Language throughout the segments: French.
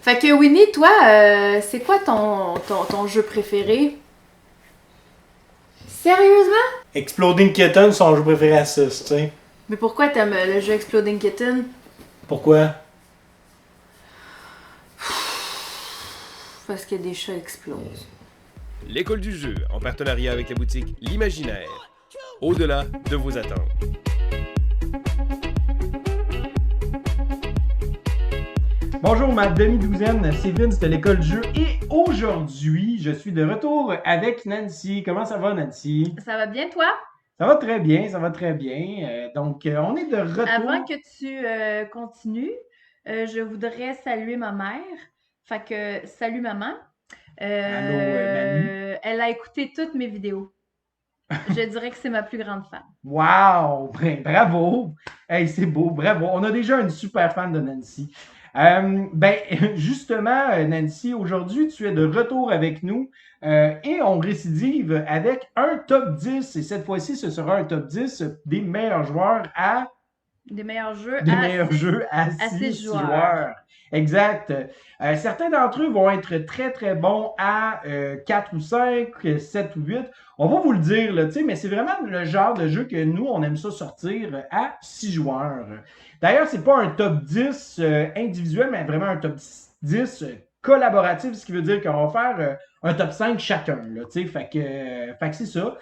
Fait que Winnie, toi, c'est quoi ton jeu préféré? Sérieusement? Exploding Kitten, son jeu préféré à 6, tu sais. Mais pourquoi t'aimes le jeu Exploding Kitten? Pourquoi? Parce que des chats explosent. L'école du jeu, en partenariat avec la boutique L'Imaginaire. Au-delà de vos attentes. Bonjour ma demi-douzaine, c'est Vince de l'école du jeu et aujourd'hui, je suis de retour avec Nancy. Comment ça va Nancy? Ça va bien, toi? Ça va très bien, ça va très bien. On est de retour. Avant que tu continues, je voudrais saluer ma mère. Fait que, salut maman. Allô, Manu. Elle a écouté toutes mes vidéos. Je dirais que c'est ma plus grande fan. Wow! Bravo! Hey, c'est beau, bravo. On a déjà une super fan de Nancy. Justement, Nancy, aujourd'hui, tu es de retour avec nous et on récidive avec un top 10. Et cette fois-ci, ce sera un top 10 des meilleurs joueurs à Des meilleurs jeux des à meilleurs jeux à six 6 joueurs. joueurs. Exact. Certains d'entre eux vont être très très bons à 4 ou 5, 7 ou 8. On va vous le dire, là, mais c'est vraiment le genre de jeu que nous, on aime ça sortir à 6 joueurs. D'ailleurs, c'est pas un top 10 individuel, mais vraiment un top 10 collaboratif, ce qui veut dire qu'on va faire un top 5 chacun. Là, fait que c'est ça.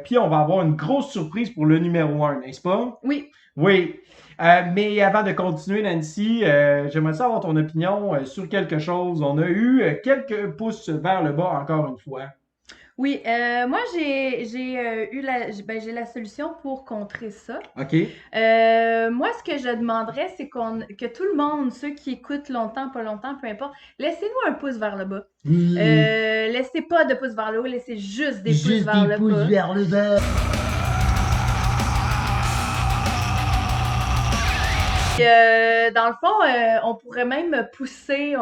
Puis on va avoir une grosse surprise pour le numéro 1, n'est-ce pas? Oui. Oui. Mais avant de continuer, Nancy, j'aimerais savoir ton opinion sur quelque chose. On a eu quelques pouces vers le bas encore une fois. Oui, moi j'ai la solution pour contrer ça. OK. Moi, ce que je demanderais, c'est que tout le monde, ceux qui écoutent longtemps, pas longtemps, peu importe, laissez-nous un pouce vers le bas. Laissez pas de pouce vers le haut, laissez juste des pouces vers le bas. vers le bas. Dans le fond, on pourrait même pousser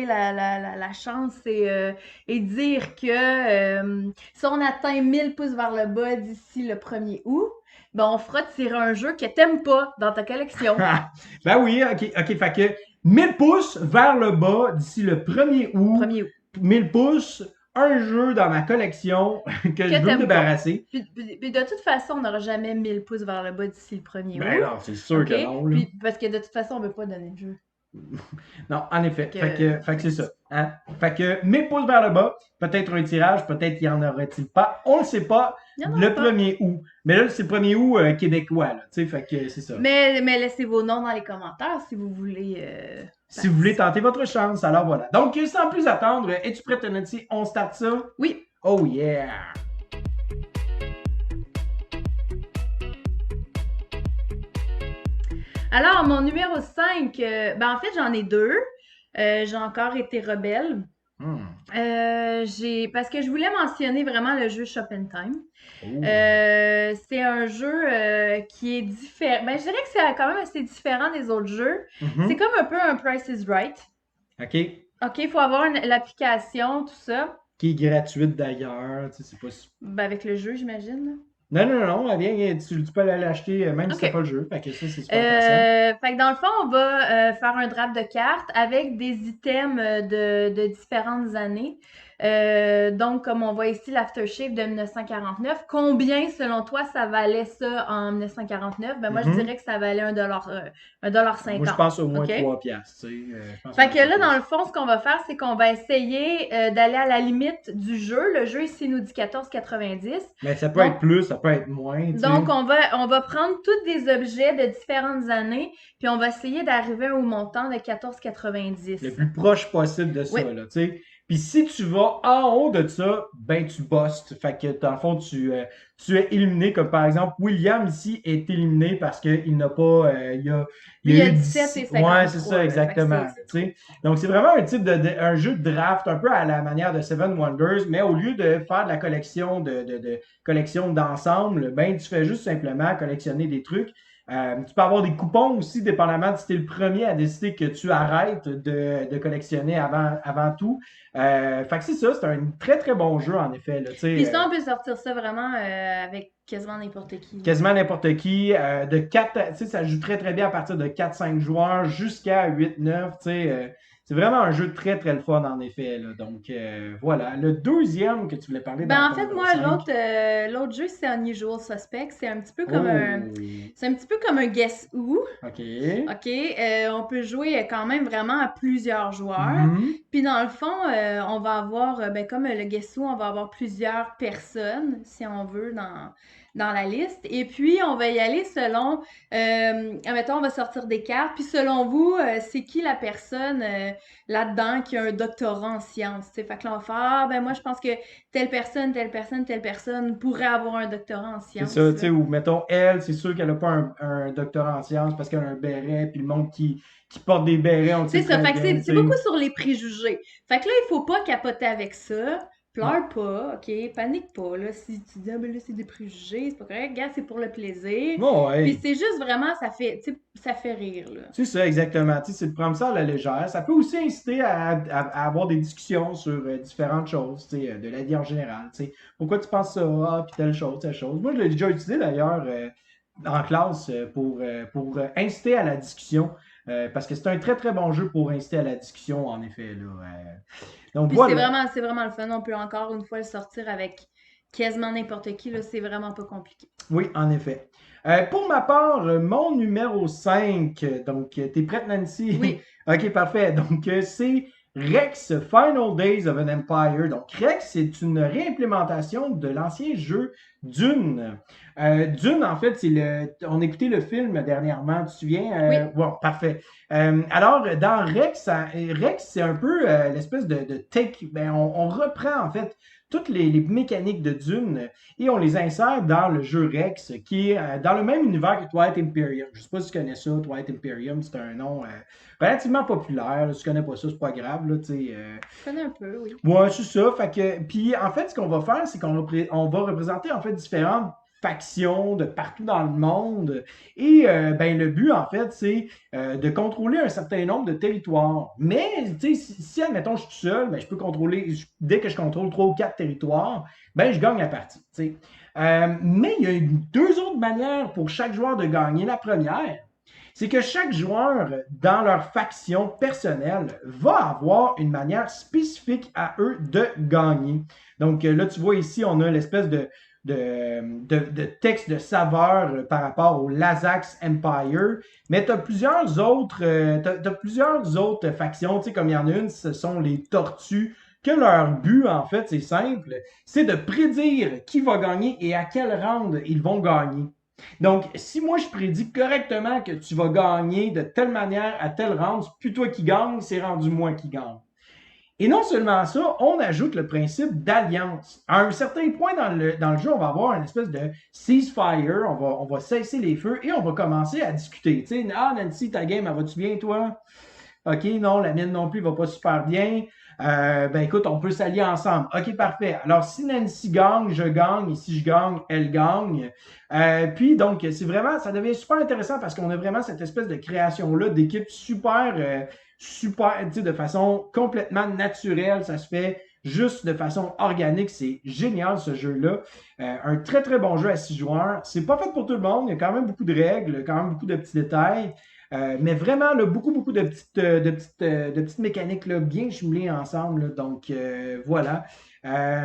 la chance et dire que si on atteint 1000 pouces vers le bas d'ici le 1er août, ben on fera tirer un jeu que t'aimes pas dans ta collection. Ben oui, OK. Fait que 1000 pouces vers le bas d'ici le 1er août. 1er août. 1000 pouces, un jeu dans ma collection que je veux me t'aimes pas. débarrasser. Puis de toute façon, on n'aura jamais 1000 pouces vers le bas d'ici le 1er Ben août. non, c'est sûr OK? que non. Là. Puis, parce que de toute façon, on veut pas donner de jeu. Non, en effet. Que- Fait que c'est ça. Hein? Fait que 1000 pouces vers le bas, peut-être un tirage, peut-être qu'il n'y en aurait-il pas. On ne le sait pas. Il y en aura Le pas. 1er août. Mais là, c'est le 1er août québécois. Là, fait que c'est ça. Mais laissez vos noms dans les commentaires si vous voulez. Si vous voulez tenter votre chance, alors voilà. Donc, sans plus attendre, es-tu prête, Nancy? On start ça? Oui. Oh yeah! Alors, mon numéro 5, en fait, j'en ai deux. J'ai encore été rebelle. Parce que je voulais mentionner vraiment le jeu Shop and Time. Oh. C'est un jeu qui est différent. Je dirais que c'est quand même assez différent des autres jeux. Mhm. C'est comme un peu un Price is Right. OK. OK, il faut avoir l'application, tout ça. Qui est gratuite d'ailleurs. C'est pas... Avec le jeu, j'imagine. Non, elle vient, tu peux aller l'acheter même si OK. c'est pas le jeu. Fait que ça, c'est super intéressant. Fait que dans le fond, on va faire un draft de cartes avec des items de différentes années. Donc, comme on voit ici, l'Aftershave de 1949. Combien, selon toi, ça valait ça en 1949? Moi, je dirais que ça valait $1.50. Moi, je pense au moins OK? 3 piastres. Fait que là, dans le fond, ce qu'on va faire, c'est qu'on va essayer d'aller à la limite du jeu. Le jeu ici nous dit 14,90. Mais ça peut être plus, ça peut être moins. Donc, on va prendre tous des objets de différentes années, puis on va essayer d'arriver au montant de 14,90. Le plus proche possible de ça, Oui. là, tu sais. Puis si tu vas en haut de ça, ben tu bustes. Fait que dans le fond, tu es éliminé, comme par exemple, William ici est éliminé parce qu'il n'a pas. Il a eu 17 et 53. Ouais, c'est ça, exactement. Tu sais. Donc c'est vraiment un type un jeu de draft, un peu à la manière de Seven Wonders, mais au lieu de faire de la collection collection d'ensemble, ben tu fais juste simplement collectionner des trucs. Tu peux avoir des coupons aussi, dépendamment de si tu es le premier à décider que tu arrêtes de collectionner avant tout. Fait que c'est ça, c'est un très très bon jeu en effet. Là, Puis ça, on peut sortir ça vraiment avec Quasiment n'importe qui. Quasiment n'importe qui. De 4, tu sais, ça joue très très bien à partir de 4-5 joueurs jusqu'à 8-9. Tu sais, c'est vraiment un jeu très très le fun en effet. Là. Donc voilà. Le deuxième que tu voulais parler dans En fait, ton moi, 5. l'autre jeu, c'est Unusual Suspect. C'est un petit peu Oh, comme c'est un petit peu comme un Guess Who. ok. OK, on peut jouer quand même vraiment à plusieurs joueurs. Mhm. Puis dans le fond, on va avoir, comme le Guess Who, on va avoir plusieurs personnes, si on veut, dans la liste. Et puis, on va y aller selon, admettons, on va sortir des cartes. Puis selon vous, c'est qui la personne là-dedans qui a un doctorat en sciences? T'sais? Fait que là, on va faire, ah, ben moi, je pense que telle personne, telle personne, telle personne pourrait avoir un doctorat en C'est sciences. ça, tu sais, ou mettons, elle, c'est sûr qu'elle n'a pas un doctorat en sciences parce qu'elle a un béret, puis le monde qui porte des bérets, on le sait C'est ça, très fait que bien, c'est tu sais. beaucoup sur les préjugés. Fait que là, il faut pas capoter avec ça. Non. Pleure pas, OK? Panique pas, là. Si tu dis, ah, ben là, c'est des préjugés, c'est pas correct. Regarde, c'est pour le plaisir. Bon, hey. Puis c'est juste vraiment, ça fait rire, là. C'est ça, exactement. Tu sais, c'est de prendre ça à la légère. Ça peut aussi inciter à avoir des discussions sur différentes choses, tu sais, de la vie en général. Tu sais, pourquoi tu penses ça, ah, puis telle chose, telle chose. Moi, je l'ai déjà utilisé d'ailleurs en classe pour inciter à la discussion. Parce que c'est un très très bon jeu pour inciter à la discussion, en effet. Là. Donc Puis voilà. c'est vraiment le fun. On peut encore une fois le sortir avec quasiment n'importe qui, là. C'est vraiment pas compliqué. Oui, en effet. Pour ma part, mon numéro 5, donc t'es prête, Nancy? Oui. Ok, parfait. Donc, c'est Rex Final Days of an Empire. Donc, Rex, c'est une réimplémentation de l'ancien jeu Dune. Dune, en fait, on a écouté le film dernièrement, tu te souviens? Oui. Bon, parfait. Alors, dans Rex, Rex, c'est un peu l'espèce de take. Ben, on reprend, en fait, toutes les mécaniques de Dune et on les insère dans le jeu Rex, qui est dans le même univers que Twilight Imperium. Je ne sais pas si tu connais ça, Twilight Imperium, c'est un nom relativement populaire. Là, si tu connais pas ça, c'est pas grave. Là, Je connais un peu, oui. ouais, c'est ça. Fait que, puis en fait, ce qu'on va faire, c'est on va représenter en fait différentes factions de partout dans le monde. Et ben, le but, en fait, c'est de contrôler un certain nombre de territoires. Mais, tu sais, si, admettons, je suis tout seul, ben, je peux contrôler, dès que je contrôle 3 ou 4 territoires, ben, je gagne la partie. Tu sais. Mais il y a deux autres manières pour chaque joueur de gagner. La première, c'est que chaque joueur, dans leur faction personnelle, va avoir une manière spécifique à eux de gagner. Donc là, tu vois ici, on a l'espèce de texte de saveur par rapport au Lazax Empire, mais tu as plusieurs autres factions, tu sais, comme il y en a une, ce sont les tortues, que leur but, en fait, c'est simple, c'est de prédire qui va gagner et à quel round ils vont gagner. Donc, si moi je prédis correctement que tu vas gagner de telle manière à tel round, c'est plus toi qui gagne, c'est rendu moi qui gagne. Et non seulement ça, on ajoute le principe d'alliance. À un certain point dans le jeu, on va avoir une espèce de ceasefire, on va cesser les feux et on va commencer à discuter. Tu sais, ah Nancy, ta game, elle va-tu bien toi? OK, non, la mienne non plus va pas super bien. Ben écoute, on peut s'allier ensemble. OK, parfait. Alors, si Nancy gagne, je gagne. Et si je gagne, elle gagne. Puis, donc, c'est vraiment, ça devient super intéressant parce qu'on a vraiment cette espèce de création-là d'équipe super, tu sais, de façon complètement naturelle. Ça se fait juste de façon organique. C'est génial, ce jeu-là. Un très, très bon jeu à 6 joueurs. C'est pas fait pour tout le monde. Il y a quand même beaucoup de règles, quand même beaucoup de petits détails. Mais vraiment, là, beaucoup de petites mécaniques là, bien jumelées ensemble. Là, donc, voilà.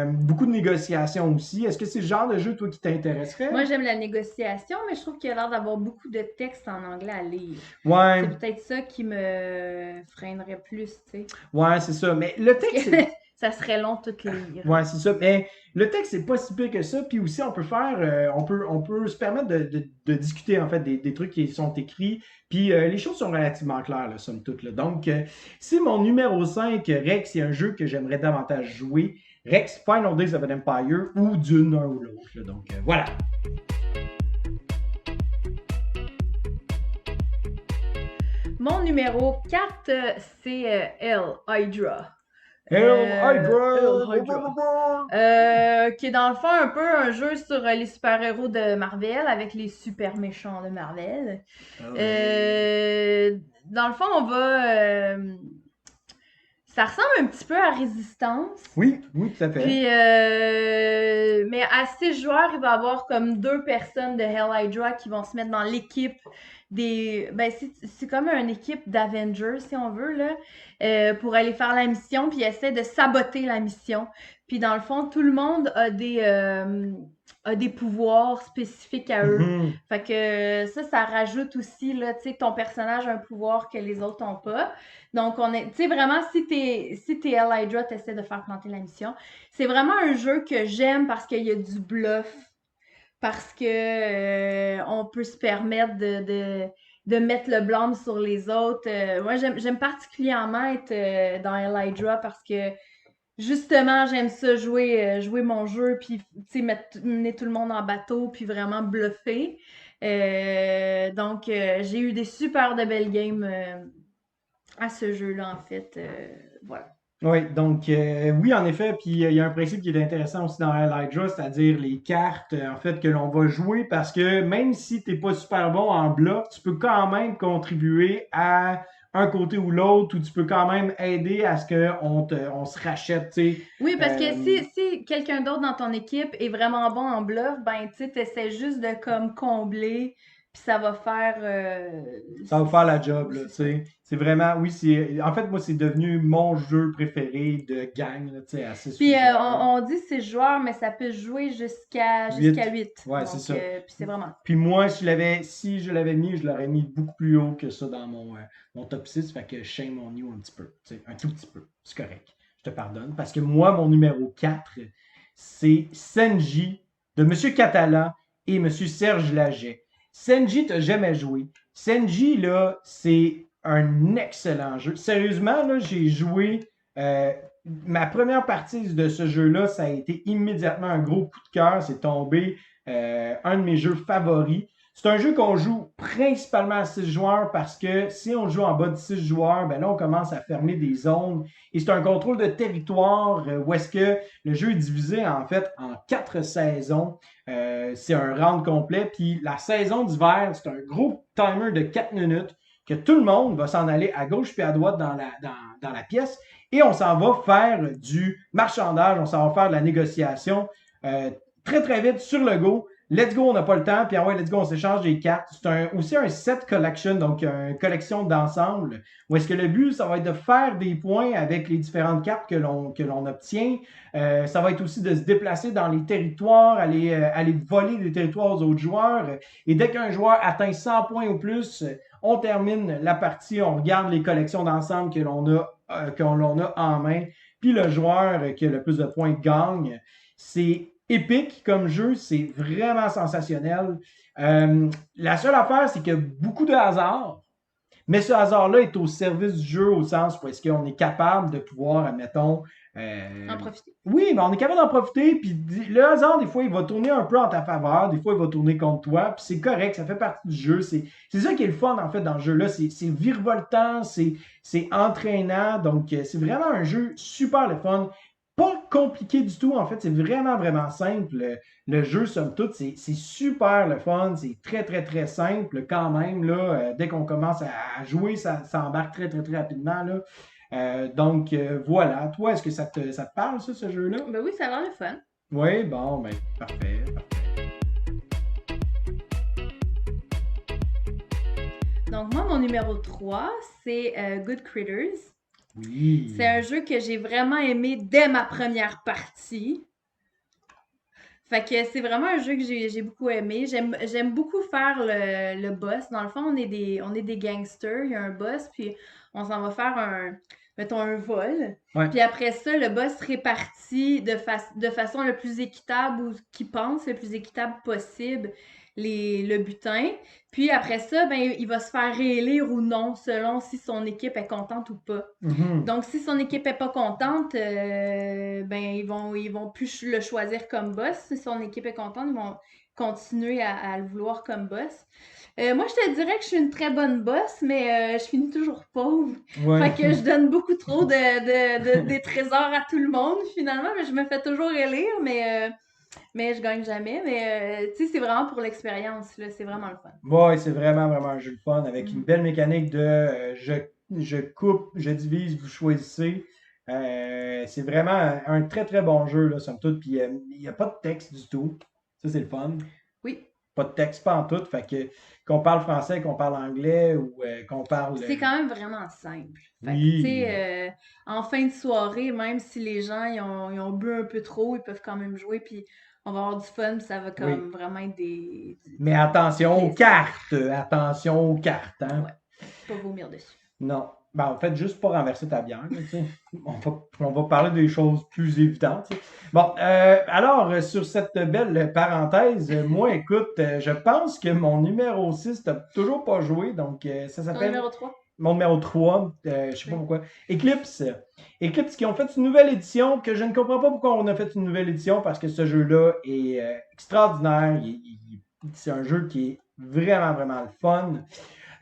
Beaucoup de négociations aussi. Est-ce que c'est le genre de jeu, toi, qui t'intéresserait? Moi, j'aime la négociation, mais je trouve qu'il y a l'air d'avoir beaucoup de textes en anglais à lire. Ouais. C'est peut-être ça qui me freinerait plus, tu sais. Ouais, c'est ça. Mais le texte, ça serait long de tout lire. Ouais, c'est ça. Mais le texte, c'est pas si pire que ça. Puis aussi, on peut faire, on peut se permettre de discuter, en fait, des trucs qui sont écrits. Puis les choses sont relativement claires, là, somme toute. Là. Donc, c'est mon numéro 5, Rex, c'est un jeu que j'aimerais davantage jouer. Rex, Final Days of an Empire ou Dune, un ou l'autre. Là. Donc, voilà. Mon numéro 4, c'est Hell Hydra. Hell qui est dans le fond un peu un jeu sur les super-héros de Marvel avec les super méchants de Marvel. Dans le fond, on va... Ça ressemble un petit peu à Résistance. Oui, oui, tout à fait. Puis, mais à 6 joueurs, il va y avoir comme 2 personnes de Hell Hydra qui vont se mettre dans l'équipe des. Ben, c'est comme une équipe d'Avengers, si on veut, là, pour aller faire la mission, puis essaie de saboter la mission. Puis, dans le fond, tout le monde a des pouvoirs spécifiques à eux. Mhm. Fait que ça rajoute aussi, là, tu sais, que ton personnage a un pouvoir que les autres n'ont pas. Donc, tu sais, vraiment, si t'es Hell Hydra, t'essaies de faire planter la mission. C'est vraiment un jeu que j'aime parce qu'il y a du bluff, parce que on peut se permettre de mettre le blâme sur les autres. Moi, j'aime particulièrement être dans Hell Hydra parce que justement, j'aime ça jouer mon jeu, puis tu sais, mener tout le monde en bateau, puis vraiment bluffer. Donc, j'ai eu des super de belles games à ce jeu-là, en fait. Voilà. Oui, donc oui, en effet, puis il y a un principe qui est intéressant aussi dans Hell Hydra, c'est-à-dire les cartes en fait que l'on va jouer parce que même si t'es pas super bon en bloc, tu peux quand même contribuer à un côté ou l'autre, ou tu peux quand même aider à ce on se rachète, tu sais. Oui, parce que Euh, si quelqu'un d'autre dans ton équipe est vraiment bon en bluff, ben tu sais, t'essaies juste de comme combler, puis ça va faire Ça va faire la job, oui, là, c'est tu ça. sais. C'est vraiment, oui, en fait, moi, c'est devenu mon jeu préféré de gang, là, tu sais, à 6 Puis 8 joueurs. on dit 6 joueurs, mais ça peut jouer jusqu'à 8, 8. ouais, c'est Donc, ça. puis c'est vraiment. Puis moi, si je l'avais mis, je l'aurais mis beaucoup plus haut que ça dans mon top 6. Fait que shame on you un petit peu. Tu sais, un tout petit peu. C'est correct. Je te pardonne. Parce que moi, mon numéro 4, c'est Senji de Monsieur Catala et Monsieur Serge Laget. Senji, t'as jamais joué. Senji, là, c'est un excellent jeu. Sérieusement, là, j'ai joué. Ma première partie de ce jeu-là, ça a été immédiatement un gros coup de cœur. C'est tombé un de mes jeux favoris. C'est un jeu qu'on joue principalement à 6 joueurs parce que si on joue en bas de 6 joueurs, ben là, on commence à fermer des zones. Et c'est un contrôle de territoire où est-ce que le jeu est divisé en fait en 4 saisons. C'est un round complet. Puis la saison d'hiver, c'est un gros timer de 4 minutes que tout le monde va s'en aller à gauche puis à droite dans la pièce. Et on s'en va faire du marchandage, on s'en va faire de la négociation. Très très vite sur le go. Let's go, on n'a pas le temps. Puis ah ouais, let's go, on s'échange des cartes. C'est aussi un set collection, donc une collection d'ensemble. Où est-ce que le but, ça va être de faire des points avec les différentes cartes que l'on obtient. Ça va être aussi de se déplacer dans les territoires, aller voler des territoires aux autres joueurs. Et dès qu'un joueur atteint 100 points ou plus, on termine la partie, on regarde les collections d'ensemble que l'on a en main. Puis le joueur qui a le plus de points gagne. C'est épique comme jeu, c'est vraiment sensationnel. La seule affaire, c'est qu'il y a beaucoup de hasard, mais ce hasard-là est au service du jeu au sens où est-ce qu'on est capable de pouvoir, admettons, En profiter. oui, mais on est capable d'en profiter, puis le hasard, des fois, il va tourner un peu en ta faveur, des fois, il va tourner contre toi, puis c'est correct, ça fait partie du jeu. C'est ça qui est le fun, en fait, dans le jeu-là. C'est virevoltant, c'est entraînant, donc c'est vraiment un jeu super le fun. Pas compliqué du tout, en fait, c'est vraiment, vraiment simple. Le jeu, somme toute, c'est super le fun, c'est très, très, très simple quand même, là. Dès qu'on commence à jouer, ça embarque très, très, très rapidement, là. Donc, voilà. Toi, est-ce que ça te parle, ça, ce jeu-là? Ben oui, ça a l'air le fun. Oui, bon, ben, parfait. Donc, moi, mon numéro 3, c'est Good Critters. Oui. C'est un jeu que j'ai vraiment aimé dès ma première partie. Fait que c'est vraiment un jeu que j'ai beaucoup aimé. J'aime beaucoup faire le boss. Dans le fond, on est des gangsters. Il y a un boss, puis on s'en va faire mettons, un vol. Ouais. Puis après ça, le boss répartit de façon le plus équitable ou qu'il pense le plus équitable possible le butin. Puis après ça, ben, il va se faire réélire ou non selon si son équipe est contente ou pas. Mhm. Donc, si son équipe est pas contente, ben ils vont plus le choisir comme boss. Si son équipe est contente, ils vont continuer à le vouloir comme boss. Moi, je te dirais que je suis une très bonne boss, mais je finis toujours pauvre. Ouais. Fait que je donne beaucoup trop des trésors à tout le monde, finalement, mais je me fais toujours élire, mais je gagne jamais. Mais tu sais, c'est vraiment pour l'expérience, là. C'est vraiment le fun. Ouais, c'est vraiment, vraiment un jeu de fun avec une Mhm. belle mécanique de je coupe, je divise, vous choisissez. C'est vraiment un très très bon jeu, là, somme toute. Puis il n'y a pas de texte du tout. Ça, c'est le fun. Oui. Pas de texte, pas en tout. Fait que qu'on parle français, qu'on parle anglais ou qu'on parle. C'est quand même vraiment simple. Fait que, Oui. tu sais, en fin de soirée, même si les gens ils ont bu un peu trop, ils peuvent quand même jouer, puis on va avoir du fun, puis ça va comme vraiment être Mais attention aux plaisir. cartes! Attention aux cartes, hein? Ouais. Pas vomir dessus. Non. Ben, en fait, juste pas renverser ta bière, là, tu sais. On va parler des choses plus évidentes, tu sais. Bon, alors, sur cette belle parenthèse, moi, écoute, je pense que mon numéro 6 t'as toujours pas joué, donc ça Ton s'appelle numéro 3? mon numéro 3, je sais pas pourquoi. Eclipse. Eclipse qui ont fait une nouvelle édition, que je ne comprends pas pourquoi on a fait une nouvelle édition, parce que ce jeu-là est extraordinaire. C'est un jeu qui est vraiment, vraiment le fun.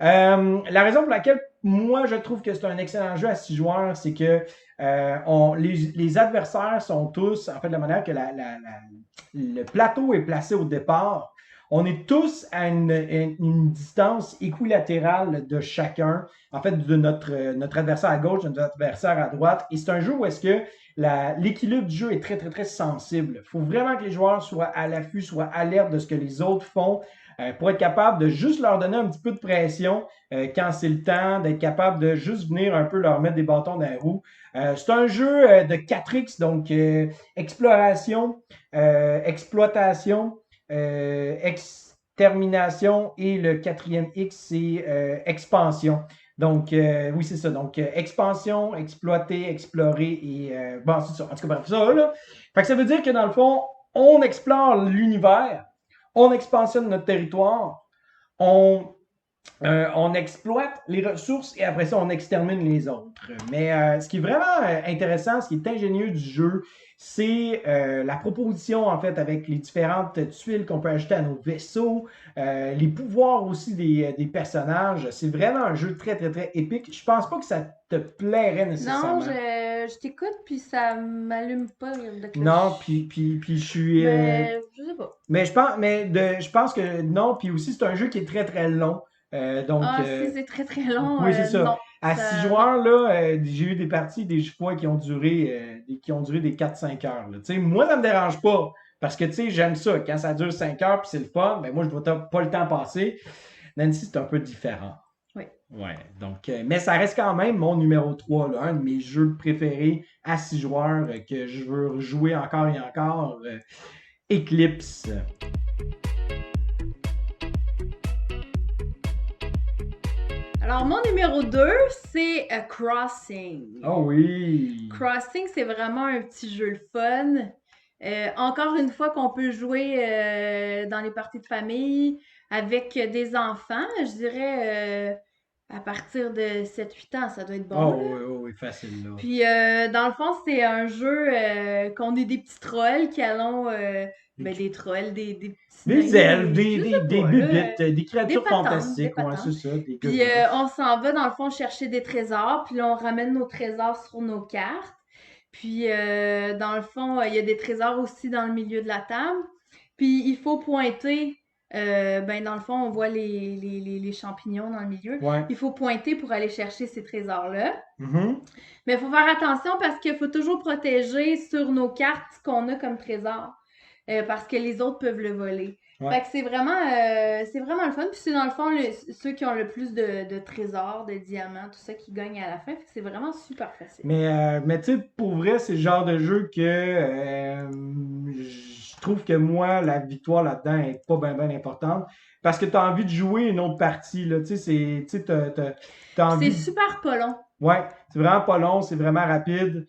La raison pour laquelle moi je trouve que c'est un excellent jeu à 6 joueurs, c'est que les adversaires sont tous, en fait, de la manière que le plateau est placé au départ, on est tous à une distance équilatérale de chacun, en fait, de notre adversaire à gauche, de notre adversaire à droite. Et c'est un jeu où est-ce que l'équilibre du jeu est très, très, très sensible. Il faut vraiment que les joueurs soient à l'affût, soient alertes de ce que les autres font pour être capable de juste leur donner un petit peu de pression quand c'est le temps, d'être capable de juste venir un peu leur mettre des bâtons dans les roues. C'est un jeu de 4X, donc exploration, exploitation, extermination et le 4e X, c'est expansion. Donc, oui, c'est ça. Donc, expansion, exploiter, explorer et bon, c'est ça. En tout cas, bref, ça, là. Fait que ça veut dire que dans le fond, on explore l'univers, on expansionne notre territoire, on exploite les ressources et après ça, on extermine les autres. Mais ce qui est vraiment intéressant, ce qui est ingénieux du jeu, c'est la proposition, en fait, avec les différentes tuiles qu'on peut ajouter à nos vaisseaux, les pouvoirs aussi des personnages. C'est vraiment un jeu très, très, très épique. Je pense pas que ça te plairait nécessairement. Non, je t'écoute, puis ça m'allume pas de cloche. Non, puis je suis... Mais je sais pas. Mais je pense que non, puis aussi, c'est un jeu qui est très, très long. Donc, si c'est très très long, oui, c'est ça. non. À 6 joueurs, là, j'ai eu des parties des fois qui ont duré des 4-5 heures. Là. Moi, ça me dérange pas. Parce que j'aime ça. Quand ça dure 5 heures puis c'est le fun, ben moi, je ne vois pas le temps passer. Nancy, c'est un peu différent. Oui. Ouais. Donc, mais ça reste quand même mon numéro 3, là, un de mes jeux préférés à 6 joueurs que je veux rejouer encore et encore. Eclipse. Alors, mon numéro 2, c'est Crossing. Oh oui! Crossing, c'est vraiment un petit jeu le fun. Encore une fois qu'on peut jouer dans les parties de famille avec des enfants, je dirais à partir de 7-8 ans, ça doit être bon. Oh oui, facile là. Puis dans le fond, c'est un jeu qu'on est des petits trolls qui allons des trolls, des petits des elfes, des bubites, des créatures fantastiques, ouais, c'est ça. Puis on s'en va dans le fond chercher des trésors, puis là on ramène nos trésors sur nos cartes. Puis dans le fond, il y a des trésors aussi dans le milieu de la table. Puis il faut pointer. Dans le fond, on voit les champignons dans le milieu. Ouais. Il faut pointer pour aller chercher ces trésors-là. Mm-hmm. Mais il faut faire attention parce qu'il faut toujours protéger sur nos cartes ce qu'on a comme trésor. Parce que les autres peuvent le voler. Ouais. Fait que c'est vraiment le fun. Puis c'est dans le fond ceux qui ont le plus de trésors, de diamants, tout ça qui gagnent à la fin. Fait que c'est vraiment super facile. Mais tu sais, pour vrai, c'est le genre de jeu que je trouve que moi, la victoire là-dedans est pas bien importante. Parce que tu as envie de jouer une autre partie. Là. Tu sais, t'as envie. C'est super pas long. Ouais, c'est vraiment pas long, c'est vraiment rapide.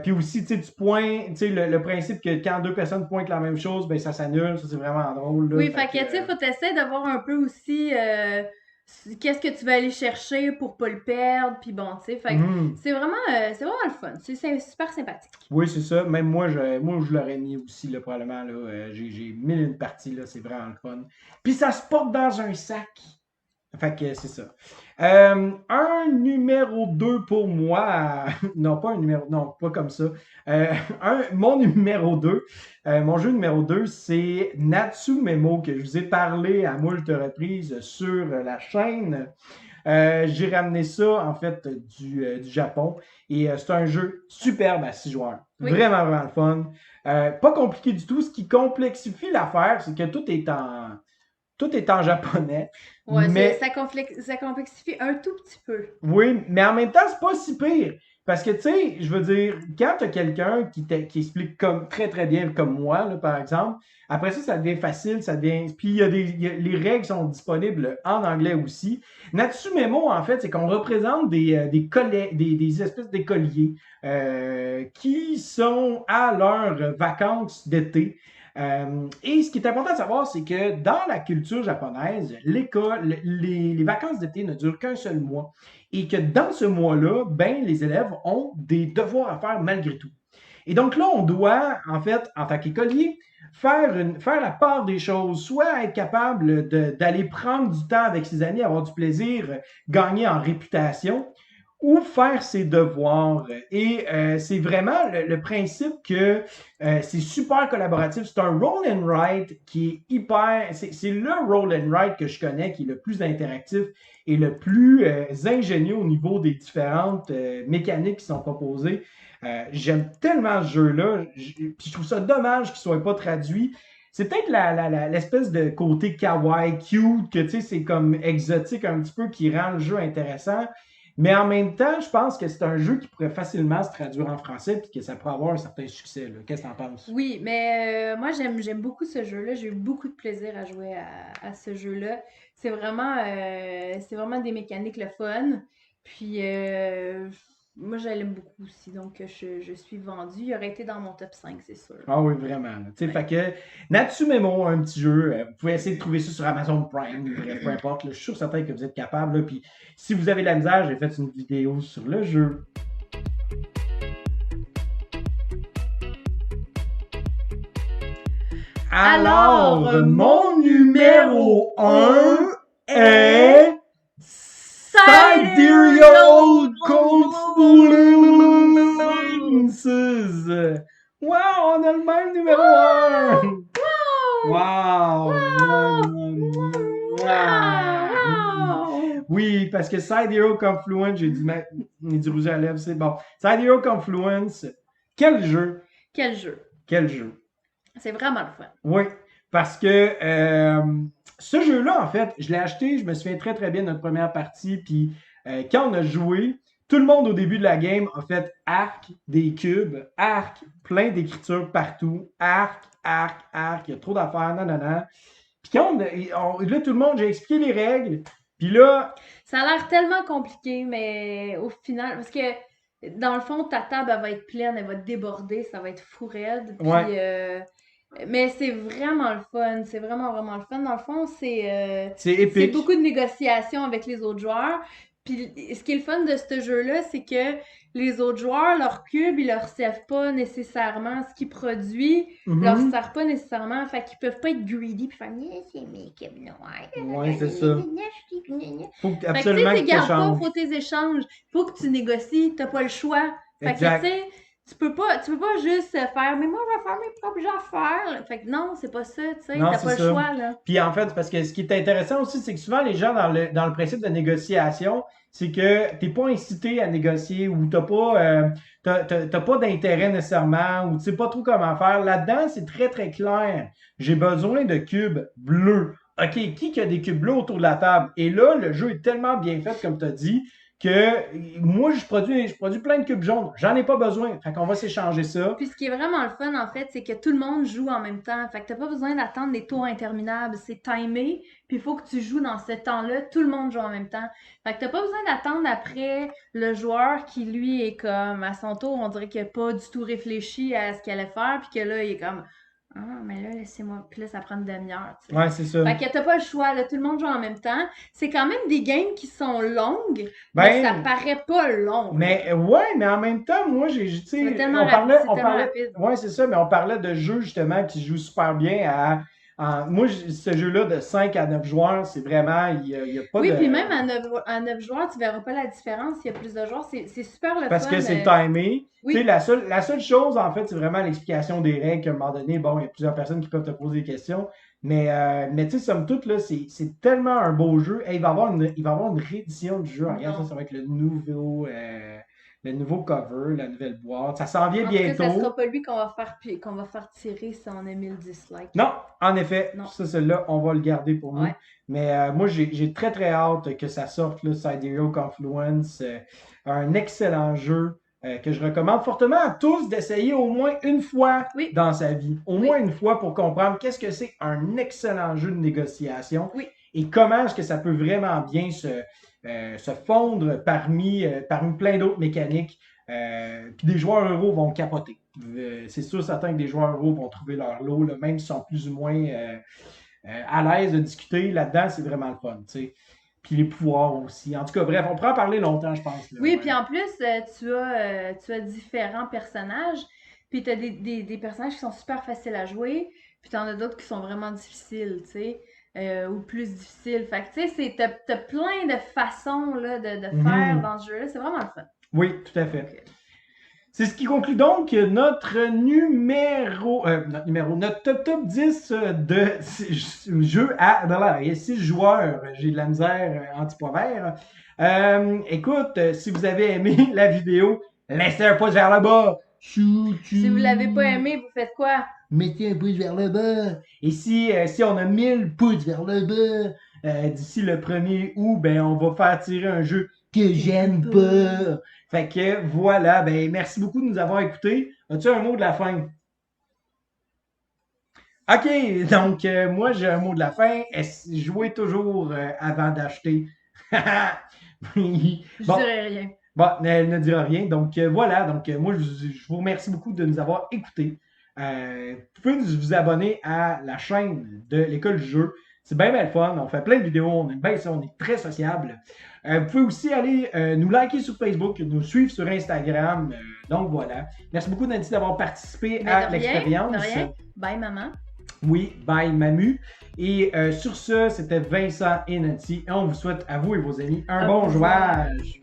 Puis aussi, tu pointes, tu sais, le principe que quand deux personnes pointent la même chose, ben ça s'annule, ça c'est vraiment drôle. Là, oui, fait que, tu sais, faut essayer de voir un peu aussi qu'est-ce que tu vas aller chercher pour pas le perdre, puis bon, tu sais, fait que c'est vraiment le fun, c'est super sympathique. Oui, c'est ça, même moi, je l'aurais mis aussi, là, probablement, là, j'ai mis une partie, là, c'est vraiment le fun. Puis ça se porte dans un sac. Fait que c'est ça. Un numéro 2 pour moi. Non, pas un numéro. Non, pas comme ça. Mon numéro 2. Mon jeu numéro 2, c'est Natsu Memo, que je vous ai parlé à moult reprises sur la chaîne. J'ai ramené ça, en fait, du Japon. Et c'est un jeu superbe à 6 joueurs. Oui. Vraiment, vraiment le fun. Pas compliqué du tout. Ce qui complexifie l'affaire, c'est que tout est en japonais. Ouais, Mais ça complexifie un tout petit peu. oui, mais en même temps, c'est pas si pire. Parce que, tu sais, je veux dire, quand tu as quelqu'un qui explique comme très très bien, comme moi, là, par exemple, après ça devient facile, ça devient. Puis les règles sont disponibles en anglais aussi. Natsumemo, en fait, c'est qu'on représente des espèces d'écoliers qui sont à leurs vacances d'été. Et ce qui est important de savoir, c'est que dans la culture japonaise, les vacances d'été ne durent qu'un seul mois. Et que dans ce mois-là, ben, les élèves ont des devoirs à faire malgré tout. Et donc là, on doit, en fait, en tant qu'écolier, faire la part des choses, soit être capable d'aller prendre du temps avec ses amis, avoir du plaisir, gagner en réputation, ou faire ses devoirs. Et c'est vraiment le principe que c'est super collaboratif. C'est un roll and write qui est hyper... C'est le roll and write que je connais qui est le plus interactif et le plus ingénieux au niveau des différentes mécaniques qui sont proposées. J'aime tellement ce jeu-là. Puis je trouve ça dommage qu'il ne soit pas traduit. C'est peut-être l'espèce de côté kawaii, cute, que tu sais, c'est comme exotique un petit peu qui rend le jeu intéressant. Mais en même temps, je pense que c'est un jeu qui pourrait facilement se traduire en français et que ça pourrait avoir un certain succès. Qu'est-ce que tu en penses? Oui, mais moi j'aime beaucoup ce jeu-là. J'ai eu beaucoup de plaisir à jouer à ce jeu-là. C'est vraiment des mécaniques le fun. Puis moi je l'aime beaucoup aussi, donc je suis vendue. Il aurait été dans mon top 5, c'est sûr. Ah oui, vraiment. Tu sais, Ouais. fait que Natsumemo, un petit jeu. Vous pouvez essayer de trouver ça sur Amazon Prime, bref, peu importe. Là, je suis sûr certain que vous êtes capable. Là, puis si vous avez de la misère, j'ai fait une vidéo sur le jeu. Alors, mon numéro 1 est Sidereal Confluences. Wow, on a le même numéro 1. Wow. Oui, parce que Sidereal Confluence, j'ai du rouge à lèvres, c'est bon. Sidereal Confluence, quel jeu? Quel jeu? Quel jeu? C'est vraiment le fun. Oui, parce que ce jeu-là, en fait, je l'ai acheté, je me souviens très très bien de notre première partie, puis quand on a joué, tout le monde au début de la game a fait arc, des cubes, arc, plein d'écritures partout, arc, il y a trop d'affaires, nanana. Puis quand là, tout le monde, j'ai expliqué les règles, puis là... Ça a l'air tellement compliqué, mais au final, parce que dans le fond, ta table, elle va être pleine, elle va déborder, ça va être fou raide. Puis, mais c'est vraiment le fun. C'est vraiment, vraiment le fun. Dans le fond, c'est épique. beaucoup de négociations avec les autres joueurs. Puis ce qui est le fun de ce jeu-là, c'est que les autres joueurs, leur cube, ils leur servent pas nécessairement ce qu'ils produisent, leur servent pas nécessairement. Fait qu'ils peuvent pas être greedy puis faire c'est mes cubes noirs. Ouais, c'est ça. Faut absolument que tu échanges. Faut tes échanges. Faut que tu négocies. T'as pas le choix. Fait que tu sais, tu peux pas juste faire mais moi je vais faire mes propres affaires. Fait que non, c'est pas ça, tu sais, t'as pas le choix là. Puis en fait, parce que ce qui est intéressant aussi, c'est que souvent les gens dans le principe de négociation, c'est que t'es pas incité à négocier ou t'as pas d'intérêt nécessairement ou tu sais pas trop comment faire. Là-dedans, c'est très très clair. J'ai besoin de cubes bleus. OK, qui a des cubes bleus autour de la table? Et là, le jeu est tellement bien fait, comme tu as dit, que moi, je produis plein de cubes jaunes. J'en ai pas besoin. Fait qu'on va s'échanger ça. Puis ce qui est vraiment le fun, en fait, c'est que tout le monde joue en même temps. Fait que t'as pas besoin d'attendre des tours interminables. C'est timé. Puis il faut que tu joues dans ce temps-là. Tout le monde joue en même temps. Fait que t'as pas besoin d'attendre après le joueur qui, lui, est comme à son tour. On dirait qu'il a pas du tout réfléchi à ce qu'il allait faire. Puis que là, il est comme... Ah, mais là, laissez-moi. Puis là, ça prend une demi-heure. T'sais. Ouais, c'est ça. Fait que t'as pas le choix, là. Tout le monde joue en même temps. C'est quand même des games qui sont longues, mais ça paraît pas long. Mais ouais, mais en même temps, moi, tu sais, on parlait. Ouais, c'est ça, mais on parlait de jeux justement qui jouent super bien moi, ce jeu-là de 5 à 9 joueurs, c'est vraiment, il y a pas oui, de... puis même à 9 joueurs, tu verras pas la différence. Il y a plus de joueurs, c'est super le Parce fun. que c'est timé. Oui. Tu sais, la seule chose, en fait, c'est vraiment l'explication des règles qu'à un moment donné, bon, il y a plusieurs personnes qui peuvent te poser des questions. Mais tu sais, somme toute, là, c'est tellement un beau jeu. Hey, il va y avoir une réédition du jeu. Regarde, ça va être le nouveau cover, la nouvelle boîte. Ça s'en vient En tout cas, ça bientôt. sera pas lui qu'on va faire tirer si on a 1000 dislikes. Non, en effet, Non. ça, celui-là, on va le garder pour nous. Ouais. Mais moi, j'ai très, très hâte que ça sorte, là, Sidereal Confluence. Un excellent jeu que je recommande fortement à tous d'essayer au moins une fois Oui. dans sa vie. Au Oui. moins une fois pour comprendre qu'est-ce que c'est un excellent jeu de négociation Oui. et comment est-ce que ça peut vraiment bien se fondre parmi plein d'autres mécaniques. Puis des joueurs euros vont capoter. C'est sûr, certain que des joueurs euros vont trouver leur lot, là, même s'ils sont plus ou moins à l'aise de discuter là-dedans, c'est vraiment le fun, tu sais. Puis les pouvoirs aussi. En tout cas, bref, on pourra en parler longtemps, je pense. Là, Oui, ouais. puis en plus, tu as différents personnages, puis tu as des personnages qui sont super faciles à jouer, puis tu en as d'autres qui sont vraiment difficiles, tu sais, ou plus difficiles. Fait que, tu sais, t'as plein de façons là, de faire dans ce jeu-là. C'est vraiment le fun. Oui, tout à fait. Okay. C'est ce qui conclut donc notre top 10 de jeux à $. Il y a 6 joueurs. J'ai de la misère anti-poids vert. Écoute, si vous avez aimé la vidéo, laissez un pouce vers le bas. Si vous l'avez pas aimé, vous faites quoi? Mettez un pouce vers le bas. Et si on a 1000 pouces vers le bas, d'ici le 1er août, ben, on va faire tirer un jeu que j'aime pas. Fait que voilà, ben merci beaucoup de nous avoir écoutés. As-tu un mot de la fin? OK, donc moi j'ai un mot de la fin. Jouez toujours avant d'acheter. Je dirais rien. Bon, elle ne dira rien. Donc voilà, donc moi je vous remercie beaucoup de nous avoir écoutés. Vous pouvez vous abonner à la chaîne de l'École du jeu. C'est bien le fun. On fait plein de vidéos. On est très sociable. Vous pouvez aussi aller nous liker sur Facebook, nous suivre sur Instagram. Donc voilà. Merci beaucoup, Nancy, d'avoir participé à l'expérience. De rien. Bye, maman. Oui, bye, Mamu. Et sur ce, c'était Vincent et Nancy. Et on vous souhaite à vous et vos amis un bon jouage.